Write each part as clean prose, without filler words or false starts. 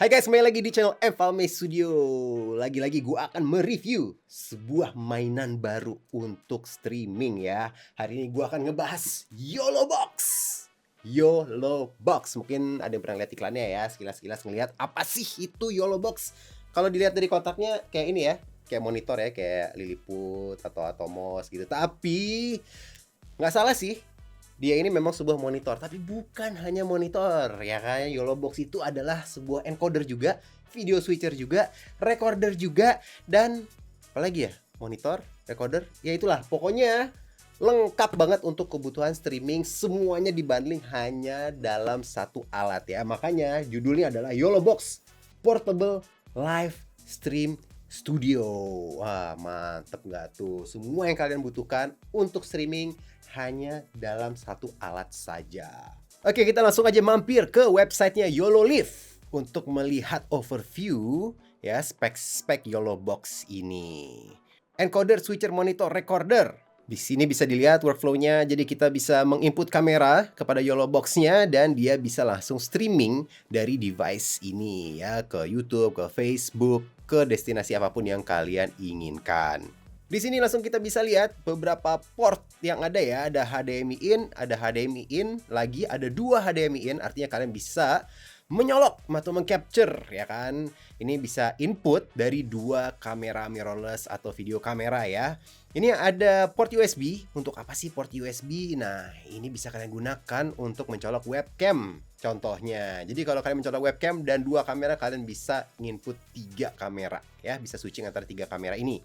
Hai guys, kembali lagi di channel Enfalme Studio. Lagi-lagi gue akan mereview sebuah mainan baru untuk streaming ya. Hari ini gue akan ngebahas YOLO Box. YOLO Box. Mungkin ada yang pernah lihat iklannya ya, sekilas-sekilas ngelihat apa sih itu YOLO Box. Kalau dilihat dari kotaknya kayak ini ya, kayak monitor ya, kayak Lilliput atau Atomos gitu. Tapi nggak salah sih, dia ini memang sebuah monitor, tapi bukan hanya monitor ya kan. YOLO Box itu adalah sebuah encoder juga, video switcher juga, recorder juga, dan apalagi ya, monitor, recorder, ya itulah pokoknya lengkap banget untuk kebutuhan streaming. Semuanya dibundling hanya dalam satu alat ya. Makanya judulnya adalah YOLO Box Portable Live Stream Studio. Wah, mantep nggak tuh? Semua yang kalian butuhkan untuk streaming hanya dalam satu alat saja. Oke, kita langsung aja mampir ke websitenya YOLO Live untuk melihat overview ya spek-spek YOLO Box ini. Encoder, switcher, monitor, recorder. Di sini bisa dilihat workflow-nya. Jadi kita bisa menginput kamera kepada YOLO Box-nya dan dia bisa langsung streaming dari device ini ya ke YouTube, ke Facebook, ke destinasi apapun yang kalian inginkan. Di sini langsung kita bisa lihat beberapa port yang ada ya. Ada HDMI in, ada HDMI in, lagi ada dua HDMI in. Artinya kalian bisa menyolok atau mengcapture ya kan. Ini bisa input dari dua kamera mirrorless atau video kamera ya. Ini ada port USB. Untuk apa sih port USB? Nah, ini bisa kalian gunakan untuk mencolok webcam contohnya. Jadi kalau kalian mencolok webcam dan dua kamera, kalian bisa nginput tiga kamera ya. Bisa switching antara tiga kamera ini.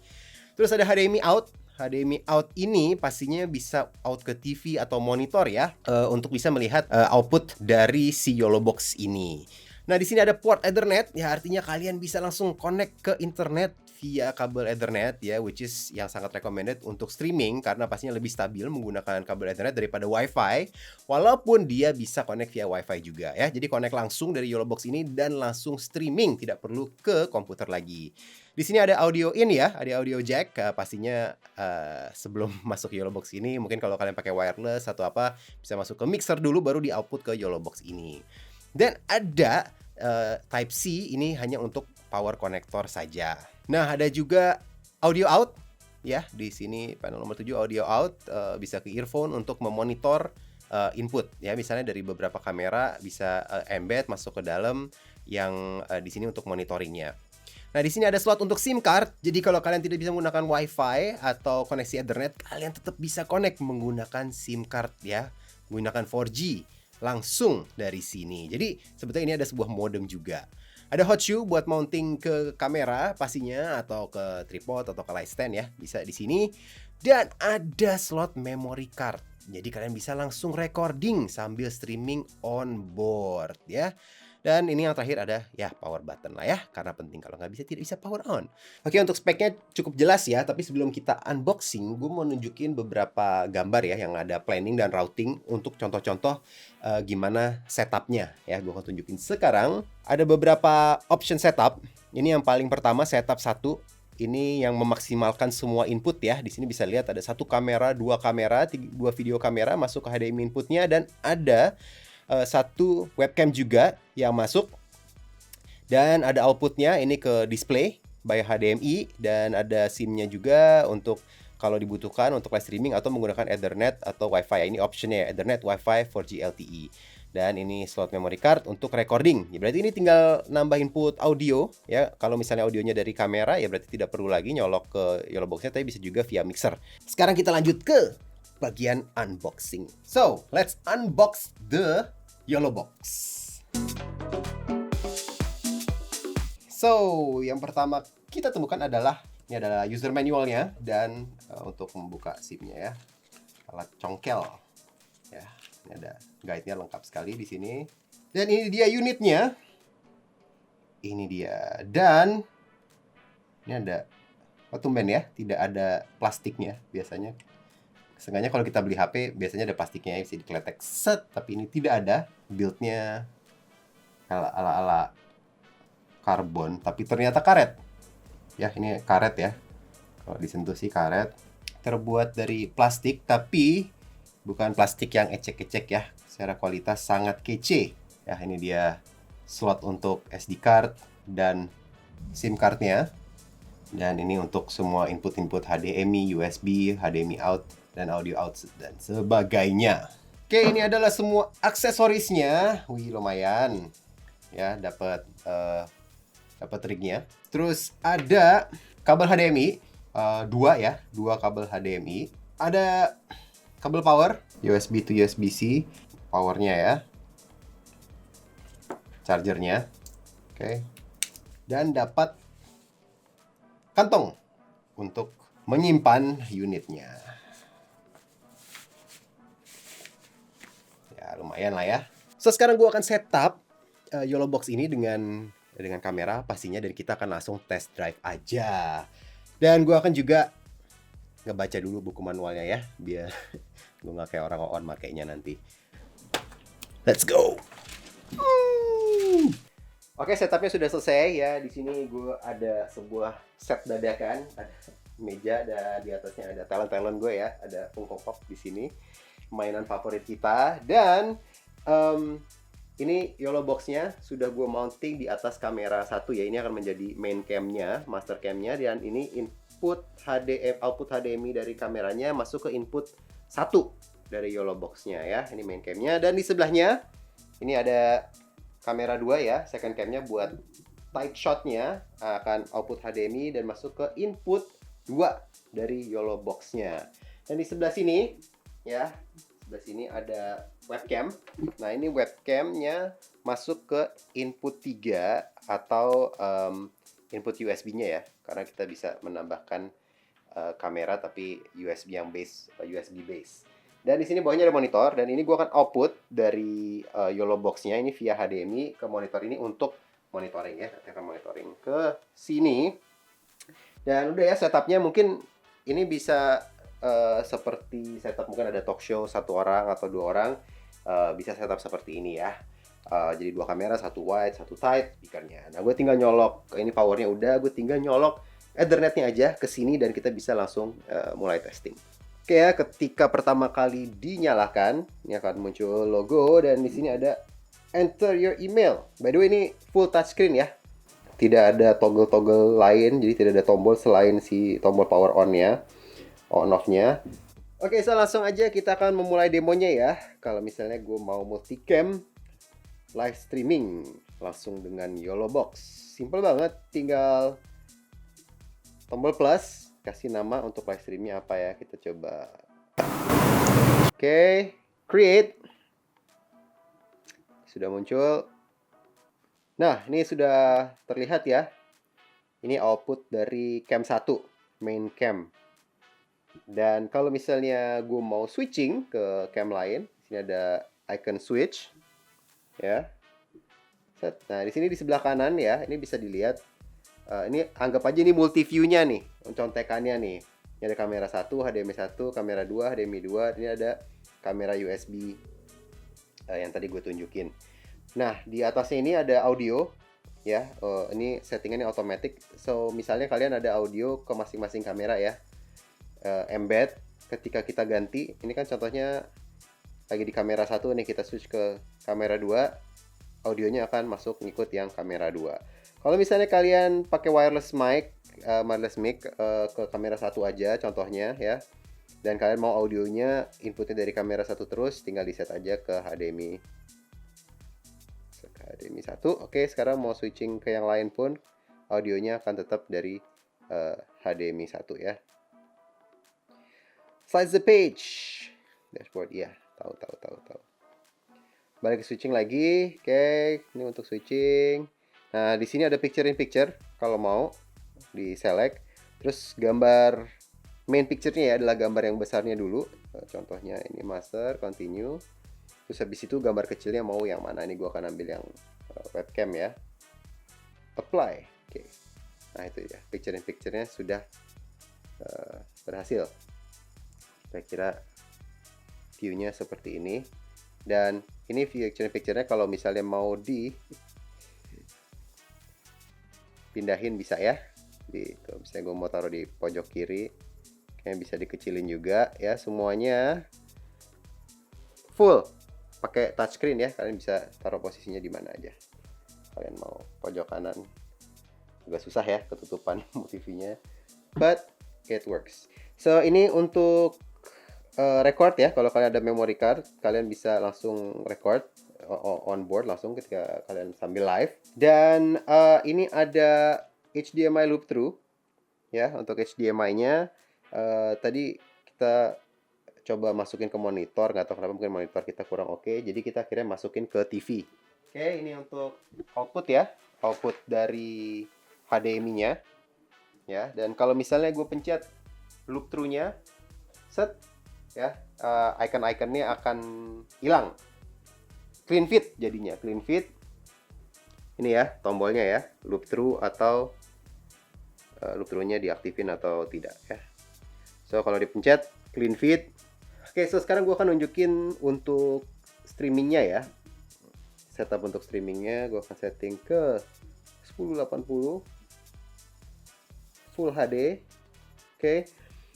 Terus ada HDMI out. HDMI out ini pastinya bisa out ke TV atau monitor ya, untuk bisa melihat output dari si YOLO Box ini. Nah, di sini ada port Ethernet ya, artinya kalian bisa langsung connect ke internet via kabel Ethernet ya, which is yang sangat recommended untuk streaming karena pastinya lebih stabil menggunakan kabel Ethernet daripada WiFi, walaupun dia bisa connect via WiFi juga ya. Jadi connect langsung dari YOLO Box ini dan langsung streaming, tidak perlu ke komputer lagi. Di sini ada audio in ya, ada audio jack. Pastinya sebelum masuk YOLO Box ini, mungkin kalau kalian pakai wireless atau apa, bisa masuk ke mixer dulu baru di output ke YOLO Box ini. Dan ada Type C, ini hanya untuk power connector saja. Nah, ada juga audio out ya. Di sini panel nomor 7 audio out, bisa ke earphone untuk memonitor input ya. Misalnya dari beberapa kamera bisa embed masuk ke dalam yang di sini untuk monitoringnya. Nah, di sini ada slot untuk SIM card. Jadi kalau kalian tidak bisa menggunakan WiFi atau koneksi Ethernet, kalian tetap bisa connect menggunakan SIM card ya, menggunakan 4G langsung dari sini. Jadi sebetulnya ini ada sebuah modem juga. Ada hot shoe buat mounting ke kamera pastinya, atau ke tripod atau ke light stand ya, bisa di sini. Dan ada slot memory card. Jadi kalian bisa langsung recording sambil streaming on board ya. Dan ini yang terakhir ada ya power button lah ya, karena penting, kalau nggak bisa tidak bisa power on. Oke, untuk speknya cukup jelas ya, tapi sebelum kita unboxing, gue mau nunjukin beberapa gambar ya yang ada planning dan routing untuk contoh-contoh gimana setupnya ya. Gue akan tunjukin sekarang. Ada beberapa option setup. Ini yang paling pertama, setup 1. Ini yang memaksimalkan semua input ya. Di sini bisa lihat ada satu kamera, dua kamera, dua video kamera masuk ke HDMI inputnya, dan ada satu webcam juga yang masuk, dan ada outputnya ini ke display by HDMI, dan ada SIM-nya juga untuk kalau dibutuhkan untuk live streaming atau menggunakan Ethernet atau WiFi. Ini optionnya ya, Ethernet, WiFi, 4G LTE. Dan ini slot memory card untuk recording. Ya, berarti ini tinggal nambah input audio ya. Kalau misalnya audionya dari kamera ya berarti tidak perlu lagi nyolok ke YOLO Box-nya, tapi bisa juga via mixer. Sekarang kita lanjut ke bagian unboxing. So, let's unbox the YOLO Box. So, yang pertama kita temukan adalah ini adalah user manualnya, dan untuk membuka SIM-nya ya, alat congkel ya. Ini ada guide-nya lengkap sekali di sini. Dan ini dia unitnya. Ini dia. Dan ini ada tumben ya, tidak ada plastiknya biasanya. Seenggaknya kalau kita beli HP biasanya ada plastiknya, bisa dikeletek set, tapi ini tidak ada. Build-nya ala karbon, tapi ternyata karet. Ya, ini karet ya. Kalau disentuh sih karet. Terbuat dari plastik, tapi bukan plastik yang ecek-ecek ya. Secara kualitas sangat kece. Ya, ini dia slot untuk SD card dan SIM cardnya. Dan ini untuk semua input-input HDMI, USB, HDMI out, dan audio out, dan sebagainya. Oke, ini adalah semua aksesorisnya. Wih, lumayan. Ya, dapat ringnya. Terus ada kabel HDMI, dua kabel HDMI. Ada kabel power, USB to USB-C, powernya ya. Chargernya. Oke. Dan dapat kantong untuk menyimpan unitnya. Ya, lumayan lah ya. So, sekarang gue akan setup YOLO Box ini dengan kamera pastinya, dan kita akan langsung test drive aja. Dan gue akan juga ngebaca dulu buku manualnya ya, biar gue nggak kayak orang on makainya nanti. Let's go. Oke, setupnya sudah selesai ya. Di sini gue ada sebuah set dadakan, ada meja, dan di atasnya ada talent gue ya, ada Funko Pop di sini, mainan favorit kita. Dan ini YOLO Box-nya sudah gue mounting di atas kamera satu ya. Ini akan menjadi main cam-nya, master cam-nya, dan ini output HDMI dari kameranya masuk ke input satu dari YOLO Box-nya ya. Ini main cam-nya, dan di sebelahnya ini ada kamera 2 ya, second cam-nya buat tight shot-nya, akan output HDMI dan masuk ke input 2 dari YOLO Box-nya. Dan di sebelah sini ya, sebelah sini ada webcam. Nah, ini webcam-nya masuk ke input 3 atau input USB-nya ya, karena kita bisa menambahkan kamera tapi USB yang USB base. Dan di sini bawahnya ada monitor, dan ini gua akan output dari YOLO Box-nya ini via HDMI ke monitor ini untuk monitoring ya, kita akan monitoring ke sini. Dan udah ya, setupnya mungkin ini bisa seperti setup mungkin ada talk show satu orang atau dua orang, bisa setup seperti ini ya. Jadi dua kamera, satu wide, satu tight speakernya. Nah, gue tinggal nyolok, ini powernya udah, gue tinggal nyolok Ethernetnya aja ke sini dan kita bisa langsung mulai testing. Oke ya, ketika pertama kali dinyalakan, ini akan muncul logo, dan di sini ada enter your email. By the way, ini full touchscreen ya. Tidak ada toggle-toggle lain, jadi tidak ada tombol selain si tombol power on-nya, on off-nya. Oke, so langsung aja kita akan memulai demonya ya. Kalau misalnya gue mau multicam live streaming langsung dengan YOLO Box. Simple banget, tinggal tombol plus, kasih nama untuk live streamnya apa ya, kita coba. Oke, create. Sudah muncul. Nah, ini sudah terlihat ya. Ini output dari cam 1, main cam. Dan kalau misalnya gue mau switching ke cam lain, di sini ada icon switch. Ya. Nah, di sini di sebelah kanan ya, ini bisa dilihat. Ini anggap aja ini multi view-nya nih, contekannya nih. Ini ada kamera 1, HDMI 1, kamera 2, HDMI 2, ini ada kamera USB yang tadi gue tunjukin. Nah, di atasnya ini ada audio ya. Ini settingannya otomatis. So, misalnya kalian ada audio ke masing-masing kamera ya. Embed ketika kita ganti, ini kan contohnya lagi di kamera 1 nih, kita switch ke kamera 2, audionya akan masuk ngikut yang kamera 2. Kalau misalnya kalian pakai wireless mic ke kamera 1 aja contohnya ya, dan kalian mau audionya inputnya dari kamera 1 terus, tinggal di set aja ke HDMI 1. Oke, sekarang mau switching ke yang lain pun audionya akan tetap dari HDMI 1 ya. Slice the page. Dashboard ya, tahu. Balik ke switching lagi. Oke, ini untuk switching. Nah, di sini ada picture in picture kalau mau di select. Terus gambar main picture-nya ya adalah gambar yang besarnya dulu. Contohnya ini master, continue. Terus habis itu gambar kecilnya mau yang mana? Ini gua akan ambil yang webcam ya. Apply. Oke. Nah, itu ya. Picture in picture-nya sudah berhasil. Saya kira view-nya seperti ini. Dan ini picture in picture-nya kalau misalnya mau pindahin bisa ya. Kalau misalnya gue mau taruh di pojok kiri, kayaknya bisa dikecilin juga ya. Semuanya full pakai touchscreen ya, kalian bisa taruh posisinya di mana aja. kalian mau pojok kanan. Agak susah ya ketutupan TV-nya, but it works. So ini untuk record ya. Kalau kalian ada memory card, kalian bisa langsung record on board langsung ketika kalian sambil live. Dan ini ada HDMI loop through ya. Untuk HDMI-nya tadi kita coba masukin ke monitor, nggak tahu kenapa mungkin monitor kita kurang oke, jadi kita akhirnya masukin ke TV. Oke, ini untuk output ya, output dari HDMI-nya ya. Dan kalau misalnya gue pencet loop through-nya, set ya, icon-iconnya akan hilang, clean fit jadinya, clean fit. Ini ya tombolnya ya, loop through atau loop through-nya diaktifin atau tidak ya. So kalau dipencet clean fit. Oke, so sekarang gue akan nunjukin untuk streamingnya ya. Setup untuk streamingnya gue akan setting ke 1080 Full HD. Oke.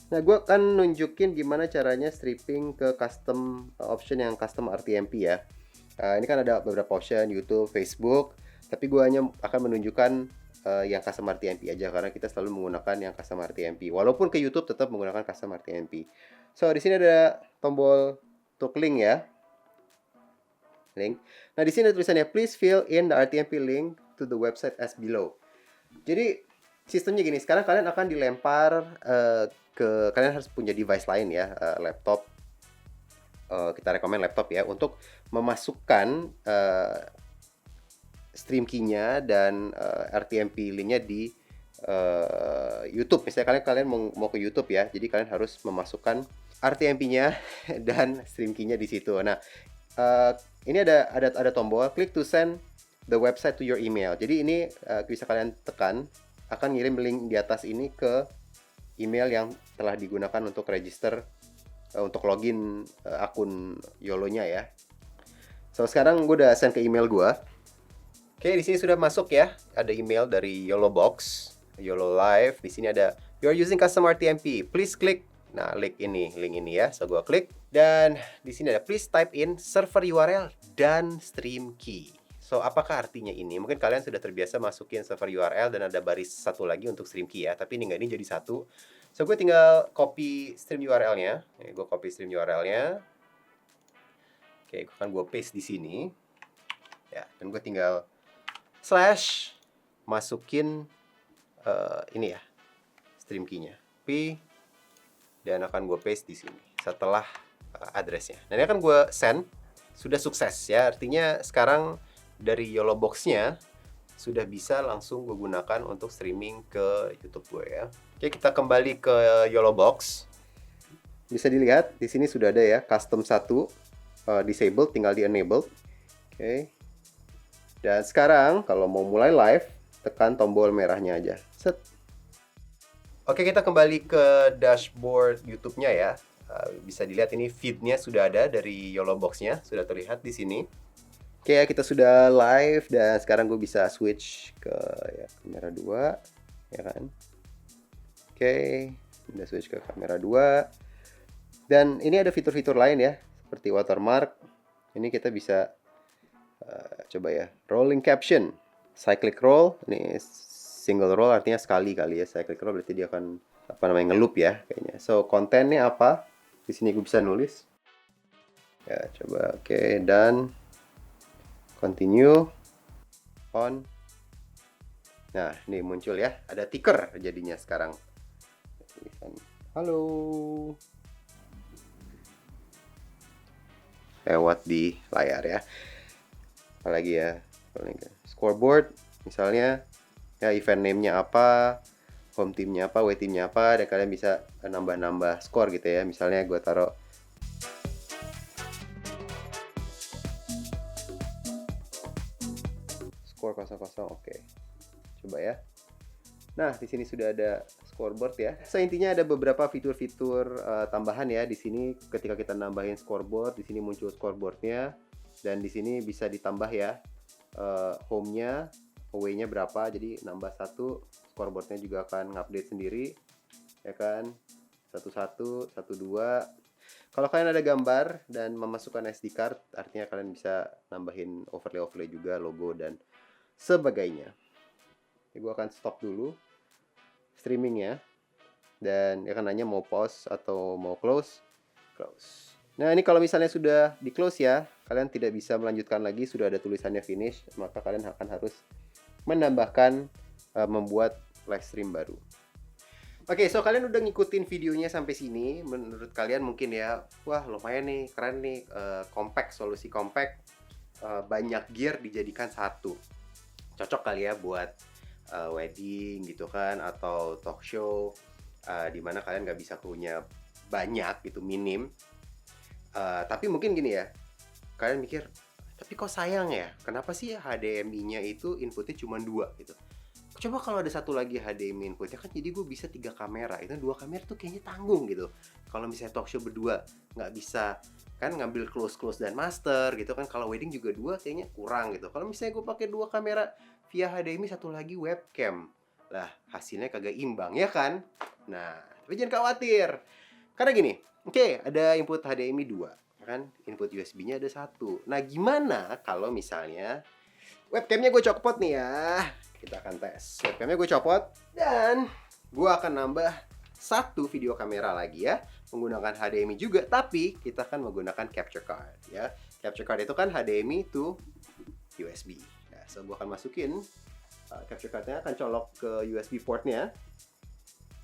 Nah, gue akan nunjukin gimana caranya stripping ke custom option yang custom RTMP ya. Ini kan ada beberapa option YouTube, Facebook, tapi gue hanya akan menunjukkan yang custom RTMP aja karena kita selalu menggunakan yang custom RTMP. Walaupun ke YouTube tetap menggunakan custom RTMP. So, di sini ada tombol untuk link ya. Link. Nah, di sini ada tulisannya please fill in the RTMP link to the website as below. Jadi, sistemnya gini, sekarang kalian akan dilempar kalian harus punya device lain ya, laptop. Kita rekomen laptop ya untuk memasukkan stream key-nya dan RTMP link-nya di YouTube. Misalnya kalian mau ke YouTube ya, jadi kalian harus memasukkan RTMP-nya dan stream key-nya di situ. Nah, ini ada tombol click to send the website to your email. Jadi ini bisa kalian tekan, akan ngirim link di atas ini ke email yang telah digunakan untuk register untuk login akun YOLO-nya ya. So sekarang gue udah send ke email gue. Oke, di sini sudah masuk ya. Ada email dari YOLO Box, YOLO Live. Di sini ada you are using custom RTMP. Please click. Nah, link ini ya. So gue klik dan di sini ada please type in server URL dan stream key. So apakah artinya ini? Mungkin kalian sudah terbiasa masukin server URL dan ada baris satu lagi untuk stream key ya. Tapi ini jadi satu. So gue tinggal copy stream URL-nya. Gue copy stream URL-nya. Oke, kan gue paste di sini. Ya, dan gue tinggal slash masukin ini ya stream key-nya. P dan akan gue paste di sini setelah address-nya. Dan ini akan gue send, sudah sukses ya. Artinya sekarang dari YOLO Box-nya sudah bisa langsung gue gunakan untuk streaming ke YouTube gue ya. Oke, kita kembali ke YOLO Box. Bisa dilihat di sini sudah ada ya custom 1 disabled, tinggal di enabled. Oke. Dan sekarang kalau mau mulai live, tekan tombol merahnya aja. Set. Oke, kita kembali ke dashboard YouTube-nya ya. Bisa dilihat ini feed-nya sudah ada dari YOLO Box-nya, sudah terlihat di sini. Oke, kita sudah live dan sekarang gue bisa switch ke ya, kamera 2, ya kan. Oke, udah switch ke kamera 2. Dan ini ada fitur-fitur lain ya, seperti watermark. Ini kita bisa coba ya, rolling caption, cyclic roll. Ini single roll artinya sekali kali ya, cyclic roll berarti dia akan nge-loop ya kayaknya. So kontennya apa? Di sini gue bisa nulis. Ya coba, oke, dan continue on. Nah ini muncul ya, ada ticker jadinya sekarang. Halo. Lewat di layar ya. Apalagi ya, scoreboard misalnya. Ya, event name-nya apa, home team-nya apa, away team-nya apa, dan kalian bisa nambah-nambah skor gitu ya. Misalnya gue taruh skor 0-0, oke. Coba ya. Nah, di sini sudah ada scoreboard ya. So intinya ada beberapa fitur-fitur tambahan ya di sini. Ketika kita nambahin scoreboard, di sini muncul scoreboardnya, dan di sini bisa ditambah ya home-nya, away-nya berapa, jadi nambah 1, scoreboardnya juga akan ngupdate sendiri ya kan, 11, 12. Kalau kalian ada gambar dan memasukkan SD card, artinya kalian bisa nambahin overlay juga, logo dan sebagainya. Gue akan stop dulu streamingnya, dan dia akan nanya mau pause atau mau close. Nah, ini kalau misalnya sudah di close ya, kalian tidak bisa melanjutkan lagi, sudah ada tulisannya finish, maka kalian akan harus menambahkan membuat live stream baru. Oke, so kalian udah ngikutin videonya sampai sini. Menurut kalian mungkin ya, wah lumayan nih, keren nih, compact, solusi compact, banyak gear dijadikan satu. Cocok kali ya buat wedding gitu kan, atau talk show, dimana kalian nggak bisa krunya banyak gitu, minim. Tapi mungkin gini ya, kalian mikir, tapi kok sayang ya, kenapa sih HDMI-nya itu inputnya cuma 2 gitu. Coba kalau ada satu lagi HDMI inputnya kan, jadi gue bisa 3 kamera. Itu 2 kamera tuh kayaknya tanggung gitu. Kalau misalnya talk show berdua nggak bisa kan ngambil close dan master gitu kan. Kalau wedding juga 2 kayaknya kurang gitu. Kalau misalnya gue pakai 2 kamera via HDMI, satu lagi webcam, lah hasilnya kagak imbang ya kan. Nah, tapi jangan khawatir, karena gini, oke, ada input HDMI 2 kan, input USB-nya ada 1. Nah, gimana kalau misalnya webcamnya gue copot nih ya. Kita akan tes. Webcamnya gue copot, dan gue akan nambah 1 video kamera lagi ya, menggunakan HDMI juga, tapi kita akan menggunakan capture card ya. Capture card itu kan HDMI to USB. Nah, so gue akan masukin capture cardnya, akan colok ke USB portnya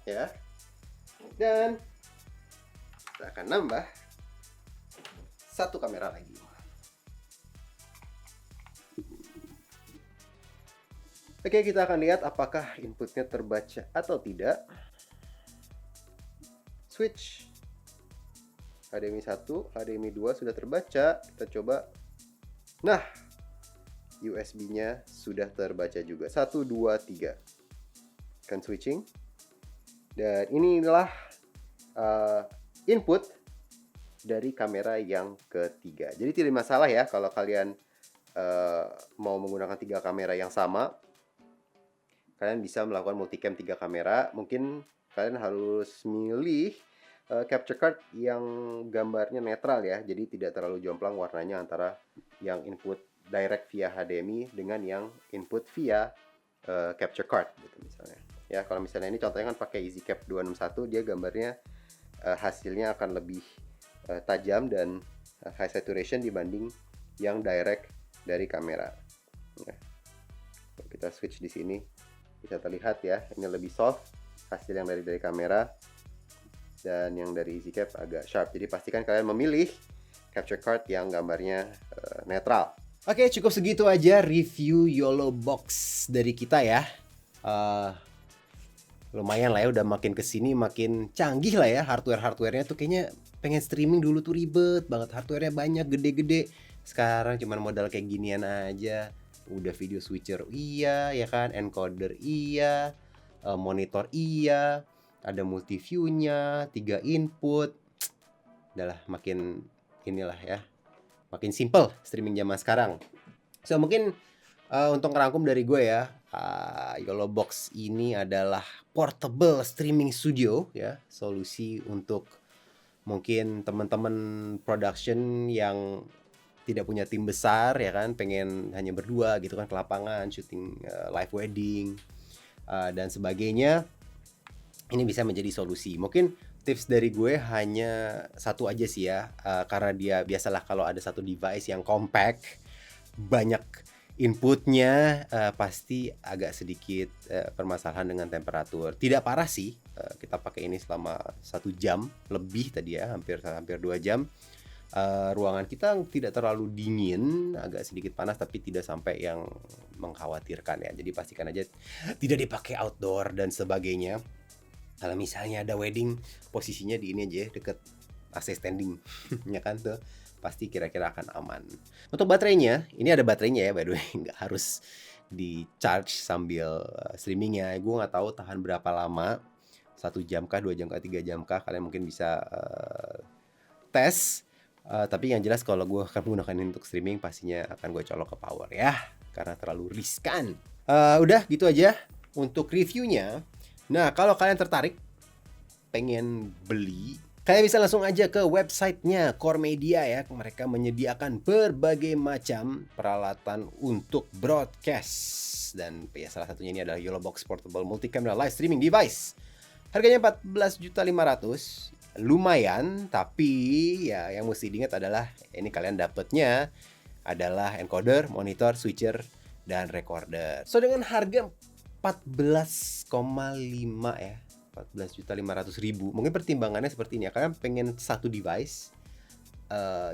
ya, dan kita akan nambah 1 kamera lagi. Oke, kita akan lihat apakah inputnya terbaca atau tidak. Switch. HDMI 1, HDMI 2 sudah terbaca. Kita coba. Nah, USB-nya sudah terbaca juga. 1, 2, 3. Akan switching. Dan inilah input dari kamera yang ketiga. Jadi tidak masalah ya kalau kalian mau menggunakan 3 kamera yang sama. Kalian bisa melakukan multicam 3 kamera. Mungkin kalian harus milih capture card yang gambarnya netral ya. Jadi tidak terlalu jomplang warnanya antara yang input direct via HDMI dengan yang input via capture card gitu misalnya. Ya, kalau misalnya ini contohnya kan pakai EasyCap 261, dia gambarnya hasilnya akan lebih tajam dan high saturation dibanding yang direct dari kamera. Ya. Kita switch di sini, bisa terlihat ya, ini lebih soft hasil yang dari kamera, dan yang dari EasyCap agak sharp. Jadi pastikan kalian memilih capture card yang gambarnya netral. Oke, cukup segitu aja review YOLO Box dari kita ya. Lumayan lah ya, udah makin kesini makin canggih lah ya, hardware-hardwarenya tuh kayaknya pengen streaming dulu tuh ribet banget, hardwarenya banyak, gede-gede. Sekarang cuman modal kayak ginian aja. Udah video switcher iya ya kan, encoder iya, monitor iya, ada multi view-nya, 3 input. Udahlah, makin inilah ya, makin simple streaming zaman sekarang. So mungkin untuk ngerangkum dari gue ya, YOLO Box ini adalah portable streaming studio ya, solusi untuk mungkin teman-teman production yang tidak punya tim besar ya kan, pengen hanya berdua gitu kan ke lapangan syuting live wedding dan sebagainya. Ini bisa menjadi solusi. Mungkin tips dari gue hanya satu aja sih ya, karena dia biasalah kalau ada satu device yang compact, banyak inputnya, pasti agak sedikit permasalahan dengan temperatur. Tidak parah sih, kita pakai ini selama 1 jam lebih tadi ya, hampir 2 jam. Ruangan kita tidak terlalu dingin, agak sedikit panas tapi tidak sampai yang mengkhawatirkan ya. Jadi pastikan aja tidak dipakai outdoor dan sebagainya. Kalau misalnya ada wedding, posisinya di ini aja deket AC standing ya kan, tuh pasti kira-kira akan aman. Untuk baterainya, ini ada baterainya ya by the way, nggak harus di charge sambil streamingnya. Gue nggak tahu tahan berapa lama, 1 jam kah, 2 jam kah, 3 jam kah, kalian mungkin bisa tes. Tapi yang jelas kalau gue akan menggunakan ini untuk streaming, pastinya akan gue colok ke power ya, karena terlalu riskan. Udah gitu aja untuk reviewnya. Nah, kalau kalian tertarik pengen beli Kalian bisa langsung aja ke websitenya Core Media ya. Mereka menyediakan berbagai macam peralatan untuk broadcast. Dan ya, salah satunya ini adalah YOLOBOX Portable Multi-Camera Live Streaming Device. Harganya 14.500.000. Lumayan, tapi ya yang mesti diingat adalah ini kalian dapatnya adalah encoder, monitor, switcher, dan recorder. So dengan harga 14,5 ya, 14.500.000. Mungkin pertimbangannya seperti ini ya. Kalian pengen satu device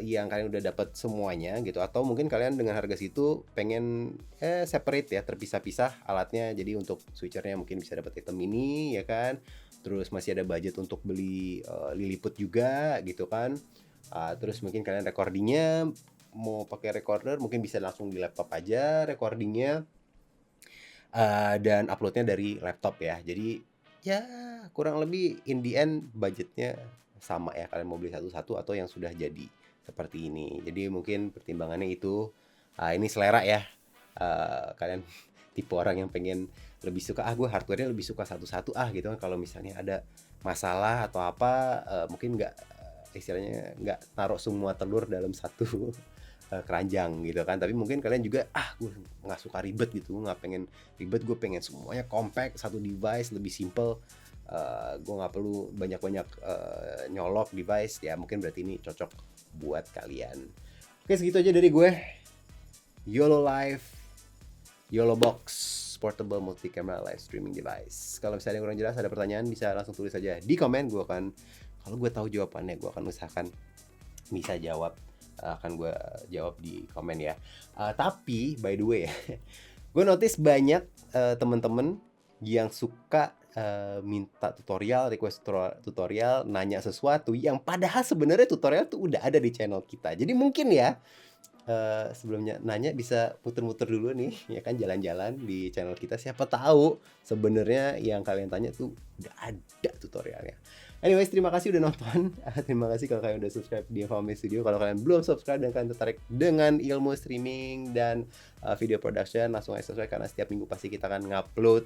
yang kalian udah dapat semuanya gitu, atau mungkin kalian dengan harga situ pengen separate ya, terpisah-pisah alatnya. Jadi untuk switchernya mungkin bisa dapat item ini ya kan. Terus masih ada budget untuk beli liliput juga gitu kan. Terus mungkin kalian recordingnya mau pakai recorder, mungkin bisa langsung di laptop aja recordingnya. Dan uploadnya dari laptop ya. Jadi ya kurang lebih in the end budgetnya sama ya. Kalian mau beli satu-satu atau yang sudah jadi seperti ini. Jadi mungkin pertimbangannya itu ini selera ya. Kalian tipe orang yang pengen lebih suka gue hardware-nya lebih suka satu-satu gitu kan. Kalau misalnya ada masalah atau apa mungkin nggak istilahnya nggak naruh semua telur dalam satu keranjang gitu kan. Tapi mungkin kalian juga gue nggak suka ribet gitu, nggak pengen ribet, gue pengen semuanya compact, satu device lebih simple. Gue nggak perlu banyak-banyak nyolok device ya, mungkin berarti ini cocok buat kalian. Oke, segitu aja dari gue. YOLO Live YOLOBOX Portable Multi-Camera Live Streaming Device. Kalau misalnya yang kurang jelas, ada pertanyaan, bisa langsung tulis aja di komen. Kalau gue tahu jawabannya, gue akan usahakan bisa jawab. Akan gue jawab di komen ya. Tapi by the way ya, gue notice banyak temen-temen yang suka minta tutorial, request tutorial, nanya sesuatu yang padahal sebenarnya tutorial tuh udah ada di channel kita. Jadi mungkin ya sebelumnya nanya bisa muter-muter dulu nih ya kan, jalan-jalan di channel kita. Siapa tahu sebenarnya yang kalian tanya tuh udah ada tutorialnya. Anyways, terima kasih udah nonton. Terima kasih kalau kalian udah subscribe di FOME Studio. Kalau kalian belum subscribe dan kalian tertarik dengan ilmu streaming dan video production, langsung aja subscribe karena setiap minggu pasti kita akan ngupload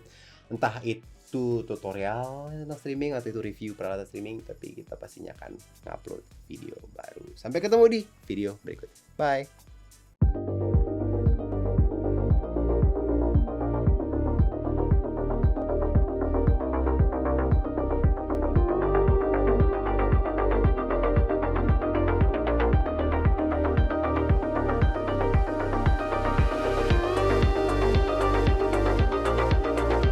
entah itu tutorial tentang streaming atau itu review peralatan streaming, tapi kita pastinya akan ngupload video baru. Sampai ketemu di video berikutnya. Bye.